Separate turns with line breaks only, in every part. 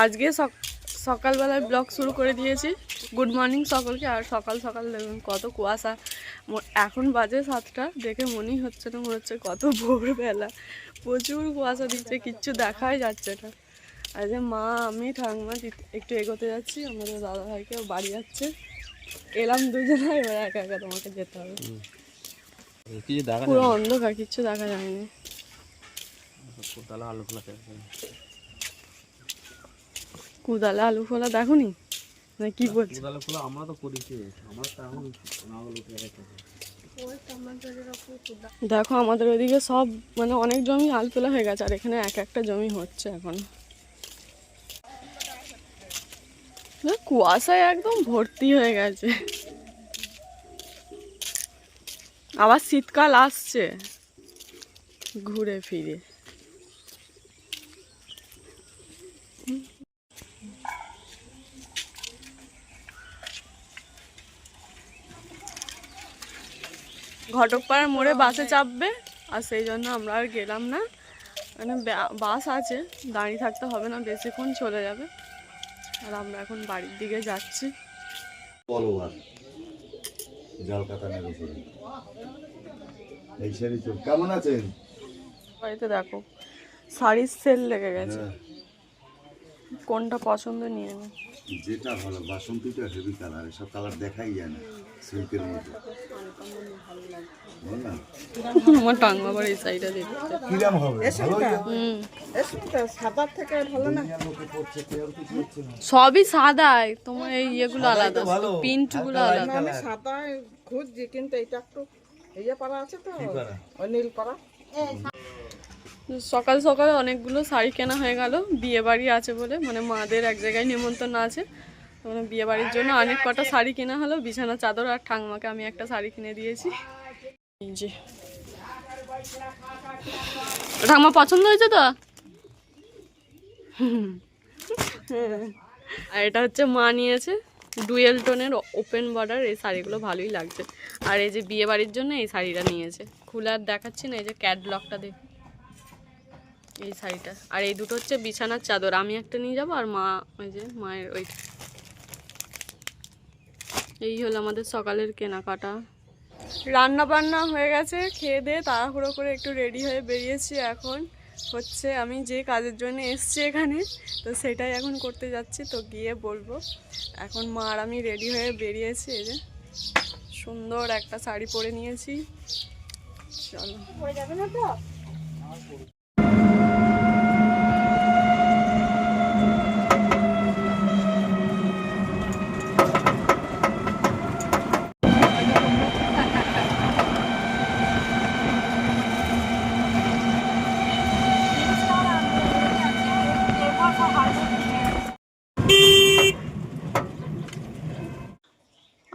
আজকে সকালবেলায় ব্লগ শুরু করে দিয়েছি। গুড মর্নিং সকলকে। আর সকাল সকাল দেখুন কত কুয়াশা। এখন বাজে 7টা, দেখে মনেই হচ্ছে না, মনে হচ্ছে কত ভোরবেলা। প্রচুর কুয়াশা দিচ্ছে, কিচ্ছু দেখাই যাচ্ছে না। আর যে মা, আমি, ঠাকুমা একটু এগোতে যাচ্ছি, আমাদের দাদা ভাইকেও বাড়ি যাচ্ছে। এলাম দুজনে, এবার একা একা তোমাকে যেতে হবে। পুরো অন্ধকার, কিচ্ছু দেখা যায়নি। কুদালে আলু ফোলা দেখোনি না? কি বলছো?
আমরা তো করেছি, আমরা তো এখন
দেখো আমাদের ওইদিকে সব মানে অনেক জমি আলু তোলা হয়ে গেছে, আর এখানে এক একটা জমি হচ্ছে এখন। কুয়াশায় একদম ভর্তি হয়ে গেছে। আবার শীতকাল আসছে ঘুরে ফিরে। ঘটকপাড়ার মোড়ে বাসে চাপবে, আর সেই জন্য আমরা আর গেলাম না। মানে বাস আছে, দাঁড়িয়ে থাকতে হবে না, বেশিক্ষণ চলে যাবে। আর আমরা এখন বাড়ির দিকে যাচ্ছি।
কেমন আছেন?
বাড়িতে দেখো শাড়ির সেল লেগে গেছে, কোনটা পছন্দ নিয়ে নে।
যেটা ভালো, বাসন্তীটা হেভি কালার, এসব কালার দেখাই যায় না সিল্কের মধ্যে। বল না
আমার টাঙ্গা বাড়ি এই সাইডে দেখতে
কিরম হবে?
সাদা থেকে ভালো না,
সবই সাদাই, তোমার এই ইয়েগুলো আলাদা, প্রিন্ট গুলো আলাদা।
আমি সাদা খুঁজছি, কিন্তু এটা একটু ইয়ে পাড়া আছে তো, ওই নীল পাড়া।
সকাল সকালে অনেকগুলো শাড়ি কেনা হয়ে গেল, বিয়ে বাড়ি আছে বলে, মানে মাদের এক জায়গায় নিমন্ত্রণ আছে, মানে বিয়ে বাড়ির জন্য অনেক কটা শাড়ি কেনা হলো। বিছানা চাদর আর ঠাংমাকে আমি একটা শাড়ি কিনে দিয়েছি। এই যে ঠাংমা পছন্দ হয়েছে তো। আর এটা হচ্ছে মা নিয়েছে, ডুয়েল টোনের ওপেন বর্ডার। এই শাড়িগুলো ভালোই লাগছে। আর এই যে বিয়ে বাড়ির জন্য এই শাড়িটা নিয়েছে, খুলার দেখাচ্ছি না, এই যে ক্যাটলগটা দেখ, এই শাড়িটা। আর এই দুটো হচ্ছে বিছানার চাদর, আমি একটা নিয়ে যাবো, আর মা ওই যে মায়ের ওইটা। এই হলো আমাদের সকালের কেনাকাটা। রান্না বান্না হয়ে গেছে, খেয়ে দিয়ে তাড়াহুড়ো করে একটু রেডি হয়ে বেরিয়েছি। এখন হচ্ছে আমি যে কাজের জন্য এসছি এখানে, তো সেটাই এখন করতে যাচ্ছি, তো গিয়ে বলবো। এখন মা আর আমি রেডি হয়ে বেরিয়েছি। এই যে সুন্দর একটা শাড়ি পরে নিয়েছি, চলো।
হয়ে যাবে না তো?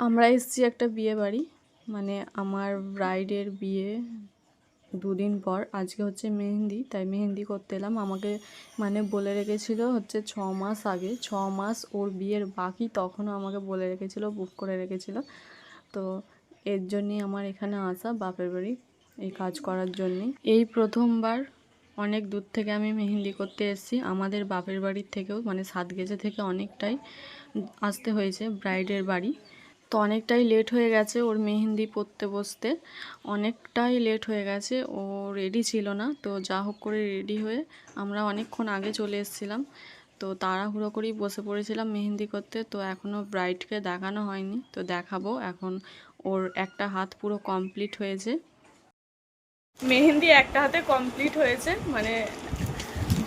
আমরা এসেছি একটা বিয়ে বাড়ি, মানে আমার ব্রাইডের বিয়ে 2 দিন পর। আজকে হচ্ছে মেহেন্দি, তাই মেহেন্দি করতে এলাম। আমাকে মানে বলে রেখেছিল হচ্ছে 6 মাস আগে, 6 মাস ওর বিয়ের বাকি, তখনও আমাকে বলে রেখেছিল, বুক করে রেখেছিল। তো এর জন্যই আমার এখানে আসা, বাপের বাড়ি, এই কাজ করার জন্যে। এই প্রথমবার অনেক দূর থেকে আমি মেহেন্দি করতে এসেছি। আমাদের বাপের বাড়ির থেকেও মানে সাতগেছে থেকে অনেকটাই আসতে হয়েছে ব্রাইডের বাড়ি। তো অনেকটাই লেট হয়ে গেছে ওর মেহেন্দি পরতে বসতে, অনেকটাই লেট হয়ে গেছে। ও রেডি ছিল না, তো যা হোক করে রেডি হয়ে আমরা অনেকক্ষণ আগে চলে এসেছিলাম। তো তাড়াহুড়ো করেই বসে পড়েছিলাম মেহেন্দি করতে। তো এখনও ব্রাইডকে দেখানো হয়নি, তো দেখাবো। এখন ওর একটা হাত পুরো কমপ্লিট হয়েছে, মেহেন্দি একটা হাতে কমপ্লিট হয়েছে, মানে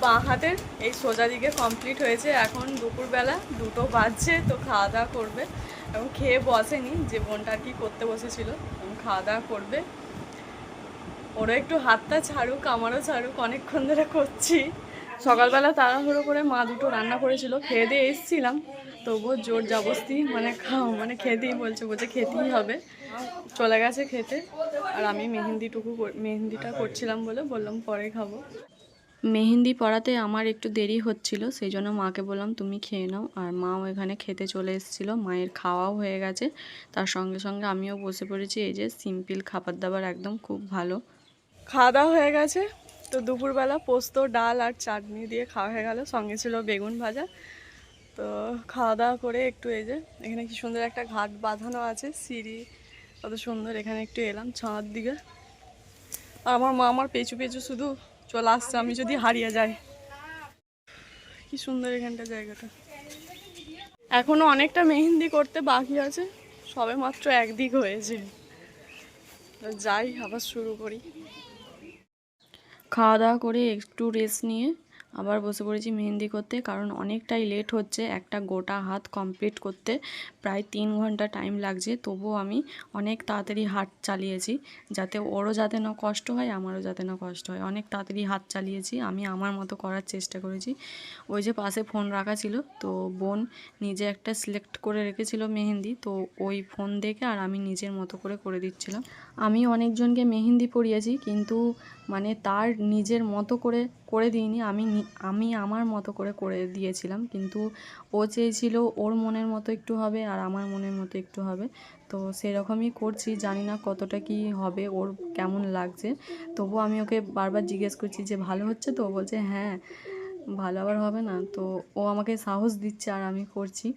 বাঁ হাতের এই সোজা দিকে কমপ্লিট হয়েছে। এখন দুপুরবেলা 2টো বাজছে, তো খাওয়া দাওয়া করবে। এবং খেয়ে বসেনি, যে বোনটা আর কি করতে বসেছিল, এবং খাওয়া দাওয়া করবে। ওরও একটু হাতটা ছাড়ুক, আমারও ছাড়ুক, অনেকক্ষণ ধরে করছি। সকালবেলা তাড়াহুড়ো করে মা 2টো রান্না করেছিল, খেয়ে দিয়ে এসেছিলাম, তবুও জোর জবস্তি মানে মানে খেতেই বলছে খেতেই হবে। চলে গেছে খেতে। আর আমি মেহেন্দিটা করছিলাম বলে বললাম পরে খাবো। মেহেন্দি পড়াতে আমার একটু দেরি হচ্ছিল, সেই জন্য মাকে বললাম তুমি খেয়ে নাও। আর মাও এখানে খেতে চলে এসেছিলো, মায়ের খাওয়াও হয়ে গেছে। তার সঙ্গে সঙ্গে আমিও বসে পড়েছি। এই যে সিম্পল খাবার দাবার, একদম খুব ভালো। খাওয়া দাওয়া হয়ে গেছে, তো দুপুরবেলা পোস্ত ডাল আর চাটনি দিয়ে খাওয়া হয়ে গেল, সঙ্গে ছিল বেগুন ভাজা। তো খাওয়া দাওয়া করে একটু এই যে এখানে কি সুন্দর একটা ঘাট বাঁধানো আছে, সিঁড়ি কত সুন্দর, এখানে একটু এলাম ছাঁদ দিকে। আর আমার মা আমার পেছু পেছু শুধু চলে আসছে আমি যদি হারিয়ে যাই। কি সুন্দর এখানটা জায়গাটা। এখনো অনেকটা মেহেন্দি করতে বাকি আছে, সবে মাত্র একদিক হয়েছে। তো যাই আবার শুরু করি। খাওয়া দাওয়া করে একটু রেস্ট নিয়ে আবার বসে পড়েছি মেহেন্দি করতে, কারণ অনেকটাই লেট হচ্ছে। একটা গোটা হাত কমপ্লিট করতে প্রায় 3 ঘন্টা টাইম লাগছে, তবুও আমি অনেক তাড়াতাড়ি হাত চালিয়েছি, যাতে ওরও যাতে না কষ্ট হয় আমারও যাতে না কষ্ট হয়। অনেক তাড়াতাড়ি হাত চালিয়েছি, আমি আমার মতো করার চেষ্টা করেছি। ওই যে পাশে ফোন রাখা ছিল, তো বোন নিজে একটা সিলেক্ট করে রেখেছিল মেহেন্দি, তো ওই ফোন দেখে আর আমি নিজের মতো করে করে দিচ্ছিলাম। আমি অনেকজনকে মেহেন্দি পরিয়েছি, কিন্তু মানে তার নিজের মতো করে করে দিইনি, আমি আমার মতো করে দিয়েছিলাম। কিন্তু ও চেয়েছিল ওর মনের মতো একটু হবে আর আমার মনের মতো একটু হবে, তো সেরকমই করছি। জানি না কতটা কি হবে, ওর কেমন লাগছে। তবু আমি ওকে বারবার জিজ্ঞেস করছি যে ভালো হচ্ছে তো? ও বলছে হ্যাঁ ভালো, আবার হবে না। তো ও আমাকে সাহস দিচ্ছে আর আমি করছি।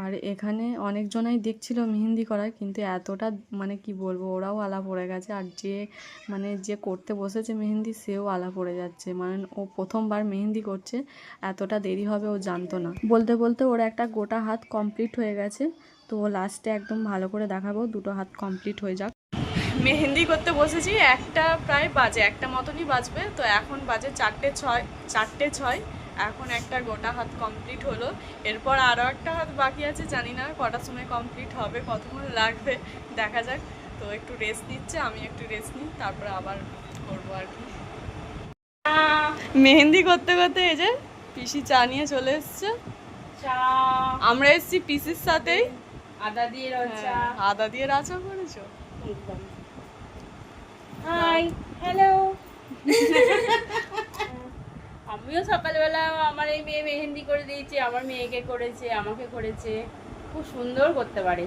আর এখানে অনেকজনাই দেখছিল মেহেন্দি করার, কিন্তু এতটা মানে কি বলবো, ওরাও আলা পড়ে গেছে। আর যে করতে বসেছে মেহেন্দি সেও আলা পড়ে যাচ্ছে, মানে ও প্রথমবার মেহেন্দি করছে, এতটা দেরি হবে ও জানতো না। বলতে বলতে ওর একটা গোটা হাত কমপ্লিট হয়ে গেছে, তো লাস্টে একদম ভালো করে দেখাবো, দুটো হাত কমপ্লিট হয়ে যাক। মেহেন্দি করতে বসেছি, একটা প্রায় বাজে, একটা মতনই বাজবে। তো এখন বাজে 4:06। এখন একটা গোটা হাত কমপ্লিট হলো, এরপর আরও একটা হাত বাকি আছে, জানি না কটার সময় কমপ্লিট হবে, কতক্ষণ লাগবে দেখা যাক। তো একটু রেস্ট নিচ্ছে, আমি একটু রেস্ট নিই, তারপরে আবার করবো আর কি। মেহেন্দি করতে করতে এই যে পিসি চা নিয়ে চলে এসছে। আমরা এসছি পিসির সাথেই।
আদা দিয়ে রচা।
আদা দিয়ে রাচা করেছো?
Hi hello. আমিও সকালবেলা আমার এই মেয়ে মেহেন্দি করে দিয়েছি, আমার মেয়েকে করেছে, আমাকে করেছে, খুব সুন্দর করতে পারে।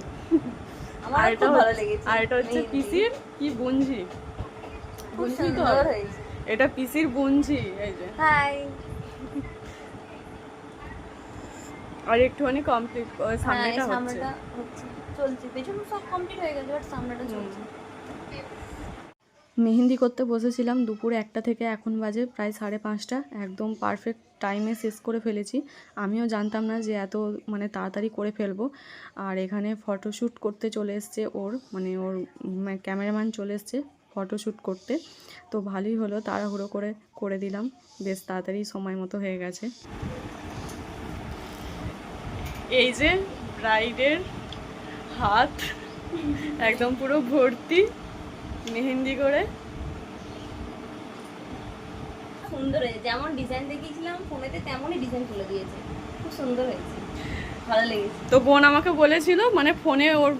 আমার খুব ভালো লেগেছে। আর এটা হচ্ছে পিসির কি বুনঝি, বুনঝি তো এটা পিসির বুনঝি। এই যে
হাই।
আর একটুখানি কমপ্লিট সামনেটা হচ্ছে,
সামনেটা হচ্ছে, চলছে, পেছনে সব কমপ্লিট হয়ে গেছে, বাট সামনেটা চলছে। মেহেন্দি করতে বসেছিলাম দুপুর 1টা থেকে, এখন বাজে প্রায় 5:30। একদম পারফেক্ট টাইমে শেষ করে ফেলেছি। আমিও জানতাম না যে এত মানে তাড়াতাড়ি করে ফেলবো। আর এখানে ফটোশ্যুট করতে চলে এসছে ওর ক্যামেরাম্যান চলে এসছে ফটোশ্যুট করতে। তো ভালোই হলো, তাড়াহুড়ো করে দিলাম, বেশ তাড়াতাড়ি সময় মতো হয়ে গেছে। এই যে ব্রাইডের হাত একদম পুরো ভর্তি মেহেন্দি করে। সুন্দর হয়েছে, যেমন ডিজাইন দেখিয়েছিলাম ফোনেতে তেমনই ডিজাইন তুলে দিয়েছে, খুব সুন্দর হয়েছে, ভালো লেগেছে।
তো বোন আমাকে বলেছিল, মানে ফোনে ওর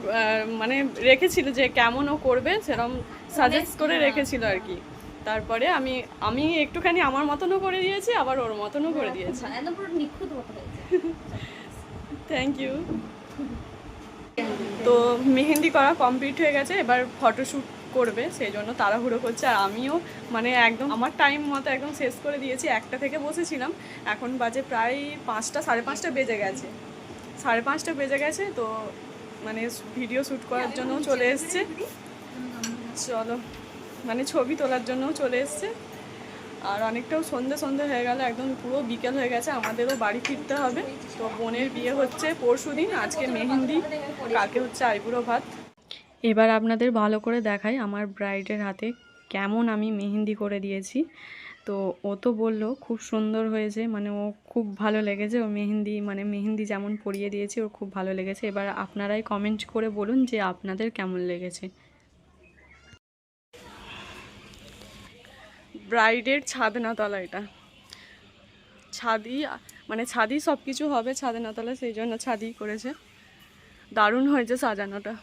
মানে রেখেছিল যে কেমন ও করবে, সেরকম সাজেস্ট করে রেখেছিল আর কি। তারপরে আমি একটুখানি আমার মতনও করে দিয়েছি, আবার ওর মতনও করে দিয়েছি।
একদম পুরো নিখুঁত মতো হয়েছে।
Thank you. তো মেহেন্দি করা কমপ্লিট হয়ে গেছে, এবার ফটোশ্যুট করবে, সেই জন্য তাড়াহুড়ো করছে। আর আমিও মানে একদম আমার টাইম মতো একদম শেষ করে দিয়েছি। 1টা থেকে বসেছিলাম, এখন বাজে প্রায় 5টা, 5:30 বেজে গেছে, 5:30 বেজে গেছে। তো মানে ভিডিও শ্যুট করার জন্যও চলে এসছে, চলো মানে ছবি তোলার জন্যও চলে এসছে। আর অনেকটাও সন্ধে হয়ে গেল, একদম পুরো বিকেল হয়ে গেছে, আমাদেরও বাড়ি ফিরতে হবে। তো বোনের বিয়ে হচ্ছে পরশুদিন, আজকে মেহেন্দি, কালকে হচ্ছে আইবুড়ো ভাত। এবার আপনাদের ভালো করে দেখাই আমার ব্রাইডের হাতে কেমন আমি মেহেন্দি করে দিয়েছি। তো ও তো বললো খুব সুন্দর হয়েছে, মানে ও খুব ভালো লেগেছে, ও মেহেন্দি যেমন পরিয়ে দিয়েছি ওর খুব ভালো লেগেছে। এবার আপনারাই কমেন্ট করে বলুন যে আপনাদের কেমন লেগেছে। ব্রাইডের ছাদনাতলা, এটা ছাদি সব কিছু হবে ছাদনাতলা, সেই জন্য ছাদি করেছে। দারুণ হয়েছে সাজানোটা।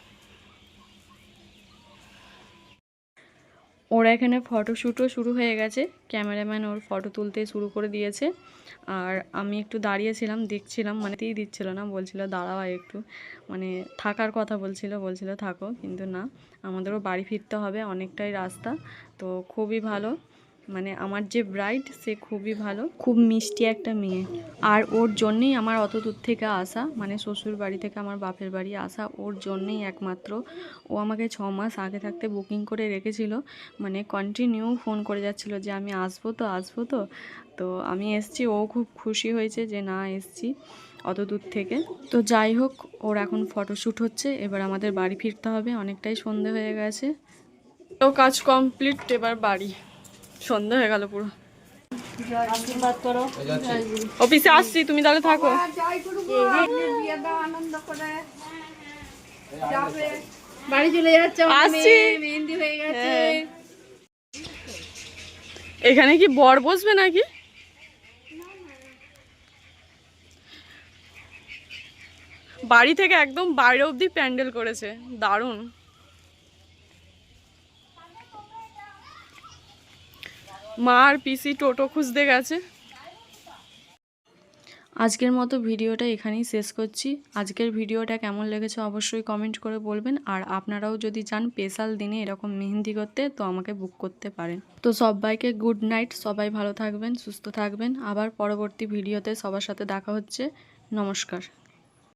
ওরা এখানে ফটোশ্যুটও শুরু হয়ে গেছে, ক্যামেরাম্যান ওর ফটো তুলতে শুরু করে দিয়েছে। আর আমি একটু দাঁড়িয়েছিলাম, দেখছিলাম, মানে দিচ্ছিল না, বলছিল দাঁড়াও একটু, মানে থাকার কথা বলছিল থাকো, কিন্তু না, আমাদেরও বাড়ি ফিরতে হবে, অনেকটাই রাস্তা। তো খুবই ভালো,
মানে আমার যে ব্রাইড সে খুবই ভালো, খুব মিষ্টি একটা মেয়ে। আর ওর জন্যেই আমার অত দূর থেকে আসা, মানে শ্বশুর বাড়ি থেকে আমার বাপের বাড়ি আসা ওর জন্যেই একমাত্র। ও আমাকে 6 মাস আগে থাকতে বুকিং করে রেখেছিল, মানে কন্টিনিউ ফোন করে যাচ্ছিলো যে আমি আসবো তো। তো আমি এসছি, ও খুব খুশি হয়েছে যে না এসছি অত দূর থেকে। তো যাই হোক, ওর এখন ফটোশ্যুট হচ্ছে, এবার আমাদের বাড়ি ফিরতে হবে, অনেকটাই সন্ধে হয়ে গেছে। তো কাজ কমপ্লিট, এবার বাড়ি। সন্ধে হয়ে গেল পুরো।
আশীর্বাদ করো।
অফিসে আসছি, তুমি তাহলে থাকো।
বাড়ি চলে যাচ্ছে,
আসছি।
মেহেন্দি হয়ে গেছে।
হ্যাঁ। এখানে কি বর বসবে নাকি? বাড়ি থেকে একদম বাইরে অবধি প্যান্ডেল করেছে, দারুণ। মা আর পিসি টোটো খুঁজতে গেছে। আজকের মতো ভিডিওটা এখানেই শেষ করছি। আজকের ভিডিওটা কেমন লেগেছে অবশ্যই কমেন্ট করে বলবেন। আর আপনারাও যদি চান স্পেশাল দিনে এরকম মেহেন্দি করতে, তো আমাকে বুক করতে পারেন। তো সবাইকে গুড নাইট, সবাই ভালো থাকবেন, সুস্থ থাকবেন। আবার পরবর্তী ভিডিওতে সবার সাথে দেখা হচ্ছে। নমস্কার।